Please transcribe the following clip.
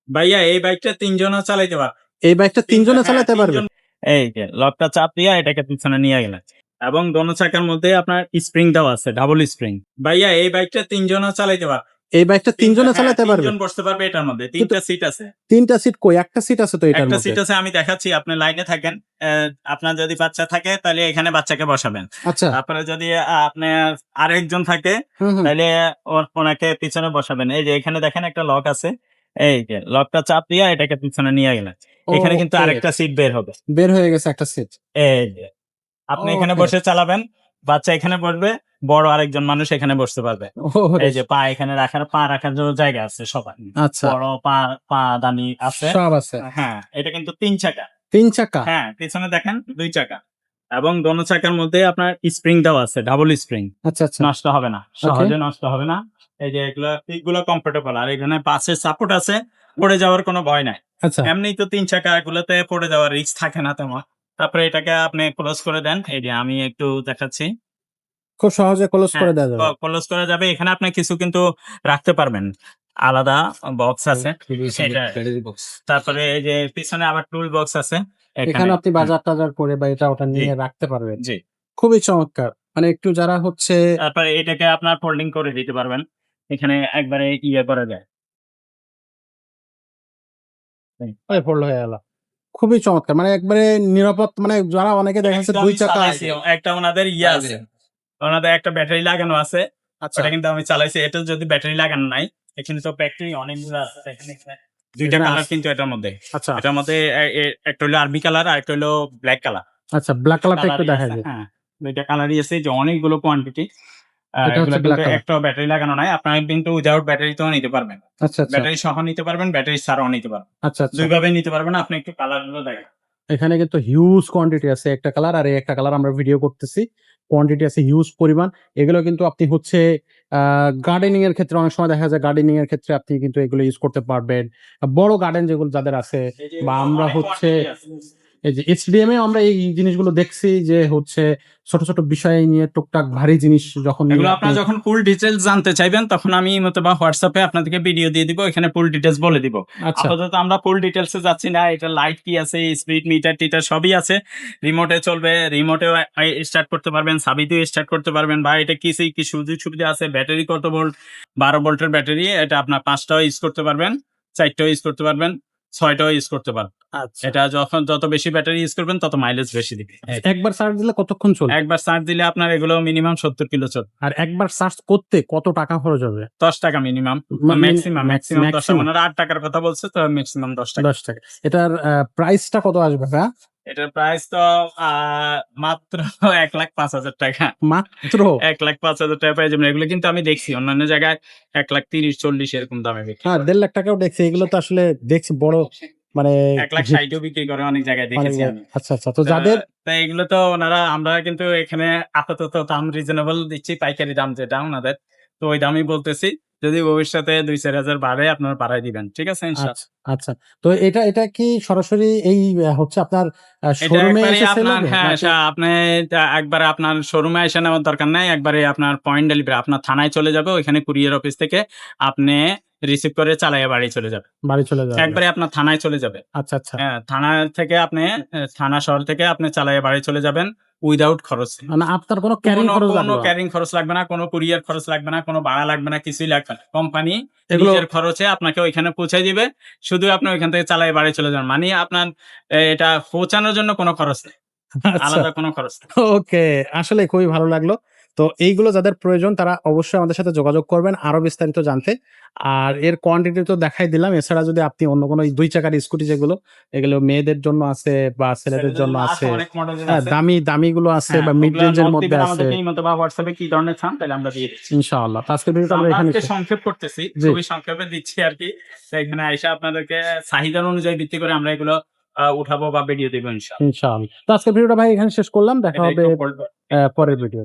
ভাইয়া এই বাইকটা ৩ জনও চালাইতে পারবে। এই বাইকটা ৩ জনে হ্যাঁ, চালাতে ৩ পারবে? জন। এই যে লকটা চাপ দিয়া এটাকে পিছনে নিয়ে গেলেন এবং দোনো চাকার মধ্যে আপনার স্প্রিং দেওয়া আছে, ডাবল স্প্রিং। ভাইয়া এই বাইকটা ৩ জনও চালাইতে পারবে। এই বাইকটা ৩ জনে হ্যাঁ, চালাতে ৩ পারবে? জন বসতে পারবে এটার মধ্যে। কিন্তু ৩টা সিট আছে। ৩টা সিট কই? একটা সিট আছে তো এটার একটা মধ্যে। সিট আছে, আমি দেখাচ্ছি। আপনি লাইনে থাকেন। আপনার যদি বাচ্চা থাকে তাহলে এখানে বাচ্চাকে বসাবেন। আচ্ছা। তারপরে যদি আপনার আরেকজন থাকে হুম, হুম। তাহলে ওনাকে পিছনে বসাবেন। এই যে এখানে দেখেন একটা লক আছে। এই যে লকটা চাপ দিয়া এটাকে পিছনে নিয়ে গেলেন। এখানে কিন্তু ওকে। আরেকটা সিট বের হবে। বের হয়ে গেছে একটা সিট। এই যে আপনি এখানে ওকে। বসে চালাবেন, বাচ্চা এখানে বসবে, বড় আরেকজন মানুষ এখানে বসতে পারবে। ওরে এই যে পা এখানে পা রাখার জন্য জায়গা আছে সবার। আচ্ছা। বড় পা দানি আছে। সব আছে। হ্যাঁ, এটা কিন্তু ৩ চাকা। ৩ চাকা? হ্যাঁ, পিছনে দেখেন ২ চাকা এবং দোনো চাকার মধ্যে আপনার স্প্রিং দেওয়া আছে, ডাবল স্প্রিং। আচ্ছা, আচ্ছা। নষ্ট হবে না, সহজে নষ্ট হবে না। এই যে এগুলো কমফোর্টেবল। আর এখানে পাশের সাপোর্ট আছে, পড়ে যাওয়ার কোনো ভয় নাই। আচ্ছা। এমনিই তো ৩ চাকা, এগুলোতে পড়ে যাওয়ার রিস্ক থাকে না তেমন। তারপরে এটাকে আপনি ক্লোজ করে দেন। এই যে আমি একটু দেখাচ্ছি। খুব সহজে ক্লোজ হ্যাঁ, করে দেওয়া যাবে। ক্লোজ করা যাবে। এখানে আপনি কিছু কিন্তু রাখতে পারবেন। আলাদা বক্স আছে। এটা তারপরে এই যে পিছনে আবার টুল বক্স আছে এখানে। এখানে আপনি বাজার-টাজার করে বা এটা ওটা জি, নিয়ে রাখতে পারবেন। জি। খুবই চমৎকার। মানে একটু যারা হচ্ছে তারপরে এটাকে আপনার ফোল্ডিং করে দিতে পারবেন। এখানে একবারে করা যায়। হয়ে পড়ল হয়ে গেল। খুবই চমৎকার। মানে একবারে নিরাপদ মানে যারা অনেকে দেখা যাচ্ছে কিন্তু ২ আমি চাকা চালাইছি। একটা ওনাদের আছে। ওনাদের একটা ব্যাটারি লাগানো আছে। আচ্ছা। ওটা কিন্তু আমি চালাইছি। এটা যদি ব্যাটারি লাগানো নাই, এখানে তো ব্যাটারি অনেকগুলো আছে। এখানে ২ টা এখানে কালার কিন্তু এটার মধ্যে। আচ্ছা, এটার মধ্যে একটা হলো আরবি কালার, আরেকটা হলো ব্লাক কালার। আচ্ছা ব্লাক ২ টা কালারটা একটু কালারই দেখাই আছে। দিন। হ্যাঁ, ২ টা কালারই আছে, যে অনেকগুলো কোয়ান্টিটি। এটা এগুলা হচ্ছে কিন্তু ব্লাক কালার। একটাও ব্যাটারি লাগানো নাই। আপনারা কিন্তু উইথআউট ব্যাটারিতেও নিতে পারবেন। আচ্ছা, আচ্ছা। ব্যাটারি সহ নিতে পারবেন, ব্যাটারি ছাড়াও নিতে পারবেন। আচ্ছা, আচ্ছা। ২ ভাবেই নিতে পারবেন। আপনি একটু কালারগুলো দেখেন। এখানে কিন্তু হিউজ কোয়ান্টিটি আছে। একটা কালার আর এই একটা কালার আমরা ভিডিও করতেছি। কোয়ান্টিটি আছে হিউজ পরিমাণ। এগুলো কিন্তু আপনি হচ্ছে আ গার্ডেনিং এর ক্ষেত্রে অনেক সময় দেখা যায় গার্ডেনিং এর ক্ষেত্রে আপনি কিন্তু এগুলো ইউজ করতে পারবেন। বড় গার্ডেন যেগুলো যাদের আছে এই যে বা এগুলো আমরা অনেক হচ্ছে কোয়ান্টিটি আছে। এই যে HDM এ আমরা এই জিনিসগুলো দেখছি যে হচ্ছে ছোট, ছোট বিষয় নিয়ে টুকটাক ভারী জিনিস যখন নিয়ে এগুলো আপনি আপনারা যখন ফুল ডিটেইলস জানতে চাইবেন তখন আমি বা হোয়াটসঅ্যাপে আপনাদেরকে ভিডিও দিয়ে দিব। এখানে ফুল ডিটেইলস বলে দিব। আচ্ছা, আপাতত আমরা ফুল ডিটেইলস এ যাচ্ছি না। এটা লাইট কি আছে, স্পিড মিটার-টিটার সবই আছে। রিমোটে চলবে। রিমোটেও স্টার্ট করতে পারবেন, চাবিতেও স্টার্ট করতে পারবেন। বা এটা কি সুবিধা আছে, ব্যাটারি কত ভোল্ট, ১২ ভোল্টের ব্যাটারি। এটা আপনার ৫ টাও ইউজ করতে পারবেন, ৪ টাও ইউজ করতে পারবেন, ৬ টাও ইউজ করতে পারবেন। আচ্ছা। এটা যত বেশি ব্যাটারি ইউজ করবেন তত মাইলেজ বেশি দিবে। একবার চার্জ দিলে কতক্ষণ চলবে? একবার চার্জ দিলে আপনার এগুলো মিনিমাম ৭০ কিলো চলবে। আর একবার চার্জ করতে কত টাকা খরচ হবে? ৳১০ মিনিমাম। ম্যাক্সিমাম ৳১০। ম্যাক্সিমাম ওনারা ৳৮ র কথা বলছে, তো ম্যাক্সিমাম ৳১০। ৳১০ এটার প্রাইসটা কত আসবে ভাইয়া? এটার প্রাইস তো আ মাত্র ৳১,০৫,০০০। মাত্র? ৳১,৫,০০০ পেয়ে যাবেন। এগুলো কিন্তু আমি দেখছি অন্যান্য জায়গায় ১,৩০,০০০, ৪০ এরকম দামে বিক্রি হ্যাঁ, করে। ৳১,৫,০০০ দেখছি। এগুলো তো আসলে দেখছি বড় মানে ১,৬০,০০০ ও বিক্রি করে অনেক জায়গায় অনেক দেখেছি আমি। আচ্ছা, আচ্ছা। তো তো যাদের তো এগুলো তো আমরা কিন্তু এখানে আপাতত দাম রিজনেবল দিচ্ছি, পাইকারি দাম যেটা উনাদের। তো ওই দামই বলতেছি। যদি ভবিষ্যতে ২-৪,০০০ বাড়ে আপনারা বাড়ায় দিবেন। ঠিক আছে? আচ্ছা, আচ্ছা। তো এটা কি সরাসরি এই হচ্ছে আপনার এটা শোরুমে একবারে এসে সেল আপনার, হবে? হ্যাঁ, নাকি আপনি একবারে আপনার শোরুমে এসে নেওয়ার দরকার নাই। একবারে আপনার পয়েন্ট ডেলিভারি আপনার থানায় চলে যাবে। ওইখানে কুরিয়ার অফিস থেকে আপনি রিসিভ করে চালাইয়া বাড়ি চলে যাবে। বাড়ি চলে যাবে? একবারে আপনার থানায় চলে যাবে। আচ্ছা, আচ্ছা। হ্যাঁ, থানা থেকে আপনি থানা শহর থেকে আপনি চালাইয়া বাড়ি চলে যাবেন উইথআউট খরচে। মানে আপনার কোনো ক্যারিং খরচ কোনো লাগলো না? ক্যারিং খরচ লাগবে না, কোনো কুরিয়ার খরচ লাগবে না, কোনো ভাড়া লাগবে না, কিছুই লাগবে না। কোম্পানি এগুলো নিজের খরচে আপনাকে ওইখানে পৌঁছায় দিবে। শুধু আপনি ওইখান থেকে চালায় বাড়ি চলে যান। মানে আপনার এটা পৌঁছানোর জন্য কোনো খরচ নেই। আচ্ছা। আলাদা কোনো খরচ নেই। ওকে। আসলে খুবই ভালো লাগলো। তো এইগুলো যাদের প্রয়োজন তারা অবশ্যই আমাদের সাথে যোগাযোগ করবেন আরো বিস্তারিত জানতে। আর এর কোয়ান্টিটি তো দেখাই দিলাম। এছাড়া যদি আপনি অন্য কোনো ২ চাকার স্কুটি যেগুলো, এগুলো মেয়েদের জন্য আছে বা ছেলেদের ছেলেদের জন্য জন্য আছে। অনেক মডেলের হ্যাঁ, আছে। দামিগুলো আছে হ্যাঁ, বা মিড ওগুলা রেঞ্জ এর নক মধ্যে দিবেন আছে। আমাদেরকে বা হোয়াটসঅ্যাপে কি ধরনের চান তাহলে আমরা দিয়ে দিচ্ছি। ইনশাআল্লাহ। তো আজকের তো ভিডিওটা আমরা আমরা এখানে আজকে সংক্ষেপ করতেছি। জি, খুবই সংক্ষেপে দিচ্ছি আরকি। তো এখানে আইসা আপনাদেরকে চাহিদার অনুযায়ী ভিত্তি করে আমরা এগুলো উঠাবো বা ভিডিও দিব ইনশাআল্লাহ। ইনশাআল্লাহ। তো আজকের ভিডিওটা ভাই এখানে শেষ করলাম। দেখা এটা হবে একটু হোল্ড পরের ভিডিও।